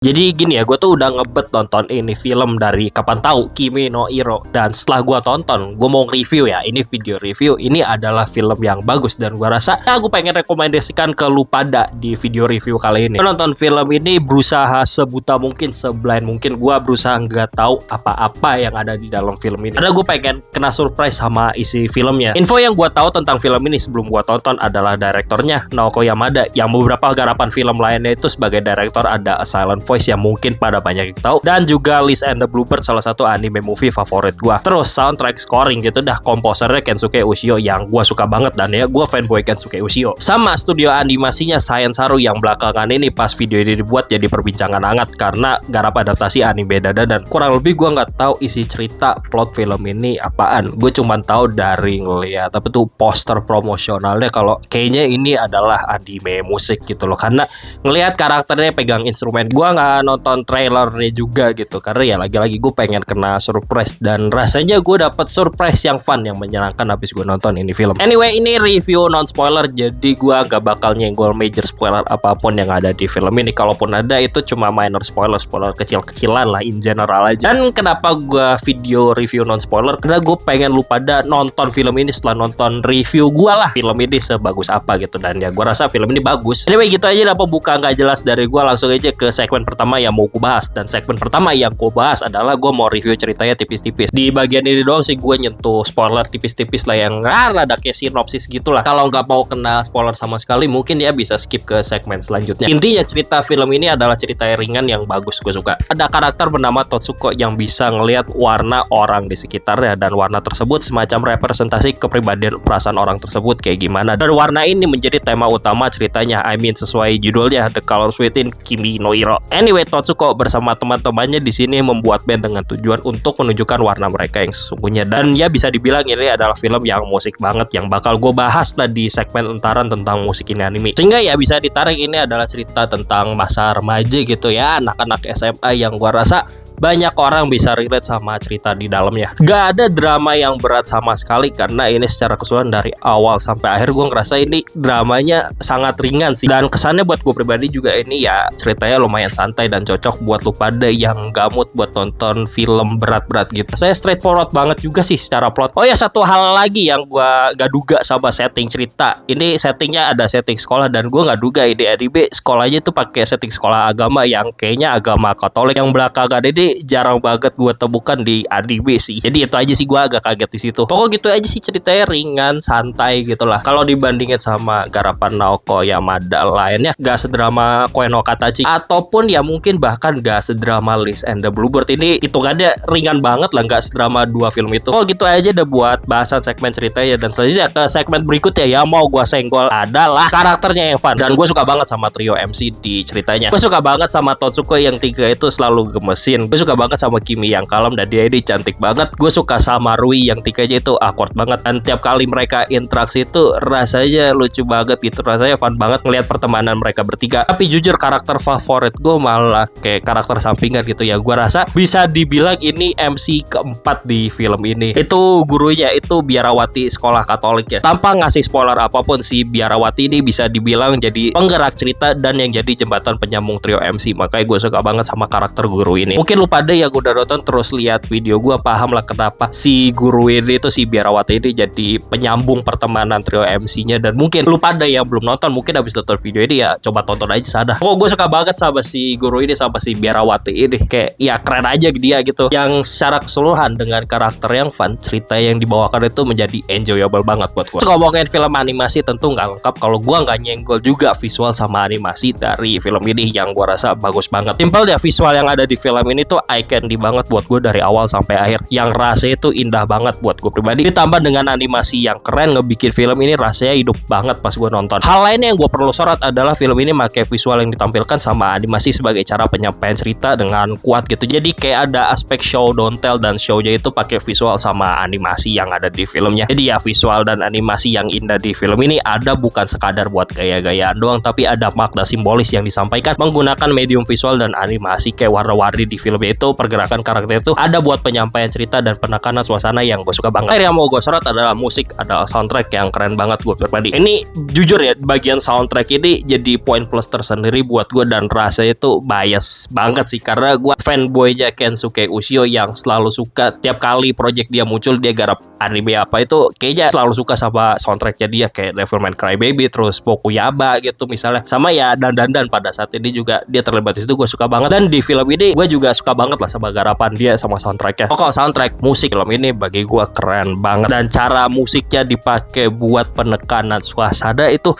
Jadi gini ya, gue tuh udah ngebet nonton ini film dari kapan tahu, Kimi no Iro. Dan setelah gue tonton, gue mau review ya. Ini video review, ini adalah film yang bagus. Dan gue rasa, gue pengen rekomendasikan ke lu pada di video review kali ini. Gue nonton film ini berusaha sebuta mungkin, seblind mungkin. Gue berusaha nggak tahu apa-apa yang ada di dalam film ini. Karena gue pengen kena surprise sama isi filmnya. Info yang gue tahu tentang film ini sebelum gue tonton adalah direktornya, Naoko Yamada. Yang beberapa garapan film lainnya itu sebagai direktor ada A Silent Voice yang mungkin pada banyak yang tahu, dan juga Liz and the Bluebird, salah satu anime movie favorit gua. Terus soundtrack scoring gitu dah, komposernya Kensuke Ushio yang gua suka banget, dan ya gua fanboy Kensuke Ushio. Sama studio animasinya Science Saru yang belakangan ini pas video ini dibuat jadi perbincangan hangat karena garap adaptasi anime dada, dan kurang lebih gua nggak tahu isi cerita plot film ini apaan. Gue cuma tahu dari ngeliat tapi tuh poster promosionalnya kalau kayaknya ini adalah anime musik gitu loh, karena ngelihat karakternya pegang instrumen. Gua nggak nonton trailernya juga gitu karena ya lagi-lagi gue pengen kena surprise, dan rasanya gue dapet surprise yang fun, yang menyenangkan habis gue nonton ini film. Anyway, ini review non spoiler, jadi gue gak bakal nyenggol major spoiler apapun yang ada di film ini. Kalaupun ada itu cuma minor spoiler kecil-kecilan lah, in general aja. Dan kenapa gue video review non spoiler, karena gue pengen lu pada nonton film ini setelah nonton review gue lah, film ini sebagus apa gitu. Dan ya gue rasa film ini bagus. Anyway, gitu aja lah pembuka nggak jelas dari gue. Langsung aja ke segmen pertama yang mau gue bahas. Dan segmen pertama yang gue bahas adalah gue mau review ceritanya tipis-tipis. Di bagian ini doang sih gue nyentuh spoiler tipis-tipis lah, yang rada kayak sinopsis gitulah. Kalau nggak mau kena spoiler sama sekali, mungkin ya bisa skip ke segmen selanjutnya. Intinya cerita film ini adalah cerita ringan yang bagus, gue suka. Ada karakter bernama Totsuko yang bisa ngelihat warna orang di sekitarnya, dan warna tersebut semacam representasi kepribadian perasaan orang tersebut kayak gimana. Dan warna ini menjadi tema utama ceritanya. I mean sesuai judulnya, The Colors Within Kimi no Iro. Anyway, Totsuko bersama teman-temannya di sini membuat band dengan tujuan untuk menunjukkan warna mereka yang sesungguhnya. Dan ya bisa dibilang ini adalah film yang musik banget, yang bakal gue bahas lah di segmen entaran tentang musik ini anime. Sehingga ya bisa ditarik ini adalah cerita tentang masa remaja gitu ya, anak-anak SMA yang gue rasa banyak orang bisa relate sama cerita di dalamnya. Gak ada drama yang berat sama sekali, karena ini secara keseluruhan dari awal sampai akhir gue ngerasa ini dramanya sangat ringan sih. Dan kesannya buat gue pribadi juga ini ya ceritanya lumayan santai dan cocok buat lu pada yang gamut buat nonton film berat-berat gitu. Saya straightforward banget juga sih secara plot. Oh ya, satu hal lagi yang gue gak duga sama setting cerita. Ini settingnya ada setting sekolah, dan gue gak duga ini anime sekolahnya tuh pakai setting sekolah agama yang kayaknya agama Katolik, yang belakangan ini jarang banget gue temukan di anime sih. Jadi itu aja sih, gue agak kaget di situ. Pokoknya gitu aja sih, ceritanya ringan, santai gitulah. Kalau dibandingin sama garapan Naoko Yamada lainnya, gak sedrama Koe no Katachi, ataupun ya mungkin bahkan gak sedrama Liz and the Bluebird. Ini hitungannya ringan banget lah, gak sedrama dua film itu. Oh gitu aja udah buat bahasan segmen ceritanya. Dan selanjutnya ke segmen berikutnya ya mau gue senggol adalah karakternya yang fun. Dan gue suka banget sama trio MC di ceritanya. Gue suka banget sama Totsuko yang tiga itu selalu gemesin. Gue suka banget sama Kimi yang kalem, dan dia ini cantik banget. Gue suka sama Rui yang tiganya itu awkward banget, dan tiap kali mereka interaksi itu rasanya lucu banget gitu, rasanya fun banget ngelihat pertemanan mereka bertiga. Tapi jujur karakter favorit gue malah kayak karakter sampingan gitu ya. Gue rasa bisa dibilang ini MC keempat di film ini. Itu gurunya, itu biarawati sekolah Katolik ya. Tanpa ngasih spoiler apapun, si biarawati ini bisa dibilang jadi penggerak cerita dan yang jadi jembatan penyambung trio MC. Makanya gue suka banget sama karakter guru ini. Mungkin lu pada yang udah nonton terus lihat video gue paham lah kenapa si guru ini itu, si biarawati ini jadi penyambung pertemanan trio MC-nya. Dan mungkin lu pada yang belum nonton, mungkin habis nonton video ini ya coba tonton aja sadar. Oh, gue suka banget sama si guru ini, sama si biarawati ini, kayak ya keren aja dia gitu, yang secara keseluruhan dengan karakter yang fun, cerita yang dibawakan itu menjadi enjoyable banget buat gue. Ngomongin film animasi tentu nggak lengkap kalau gue nggak nyenggol juga visual sama animasi dari film ini yang gue rasa bagus banget. Simpel ya, visual yang ada di film ini tuh eye candy banget buat gue dari awal sampai akhir, yang rasanya itu indah banget buat gue pribadi. Ditambah dengan animasi yang keren, ngebikin film ini rasanya hidup banget pas gue nonton. Hal lain yang gue perlu sorot adalah film ini pakai visual yang ditampilkan sama animasi sebagai cara penyampaian cerita dengan kuat gitu. Jadi kayak ada aspek show don't tell, dan show-nya itu pakai visual sama animasi yang ada di filmnya. Jadi ya visual dan animasi yang indah di film ini ada bukan sekadar buat gaya-gayaan doang, tapi ada makna simbolis yang disampaikan menggunakan medium visual dan animasi kayak warna-warni di film filmnya itu pergerakan karakter itu ada buat penyampaian cerita dan penekanan suasana yang gue suka banget. Yang mau gue sorot adalah musik, adalah soundtrack yang keren banget gue pribadi. Ini jujur ya, bagian soundtrack ini jadi poin plus tersendiri buat gue, dan rasa itu bias banget sih karena gue fanboynya Kensuke Ushio yang selalu suka tiap kali project dia muncul, dia garap anime apa itu kayaknya selalu suka sama soundtracknya dia, kayak Devilman Crybaby, terus Pokuyaba gitu misalnya, sama ya dan pada saat ini juga dia terlibat di situ, gue suka banget. Dan di film ini gue juga suka banget lah sama garapan dia sama soundtracknya. Pokok soundtrack musik film ini bagi gue keren banget, dan cara musiknya dipakai buat penekanan suasana itu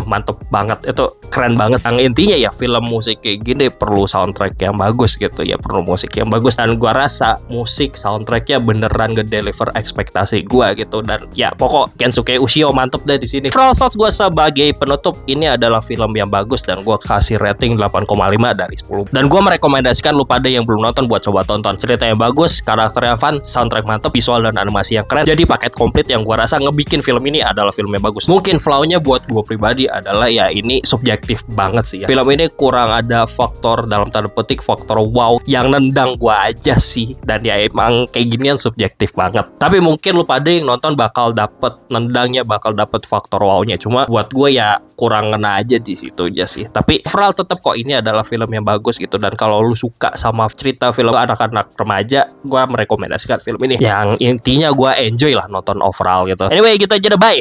mantep banget, itu keren banget. Yang intinya ya film musik kayak gini perlu soundtrack yang bagus gitu ya, perlu musik yang bagus, dan gue rasa musik soundtracknya beneran ngedeliver ekspektasi gue gitu. Dan ya pokok Kensuke Ushio mantep deh di sini. Overall thoughts gue sebagai penutup, ini adalah film yang bagus dan gue kasih rating 8,5 dari 10. Dan gue merekomendasikan lu pada yang belum nonton buat coba tonton. Cerita yang bagus, karakter yang fun, soundtrack mantep, visual dan animasi yang keren. Jadi paket komplit yang gue rasa ngebikin film ini adalah film yang bagus. Mungkin flaw-nya buat gue pribadi adalah ya ini subjektif banget sih ya. Film ini kurang ada faktor dalam tanda petik faktor wow yang nendang gue aja sih. Dan ya emang kayak ginian subjektif banget. Tapi mungkin lu pada yang nonton bakal dapet nendangnya, bakal dapet faktor wow-nya. Cuma buat gue ya kurang ngena aja di situ aja sih. Tapi overall tetap kok ini adalah film yang bagus gitu. Dan kalau lu suka sama cerita film anak-anak remaja, gue merekomendasikan film ini. Yang intinya gue enjoy lah nonton overall gitu. Anyway gitu aja deh, bye.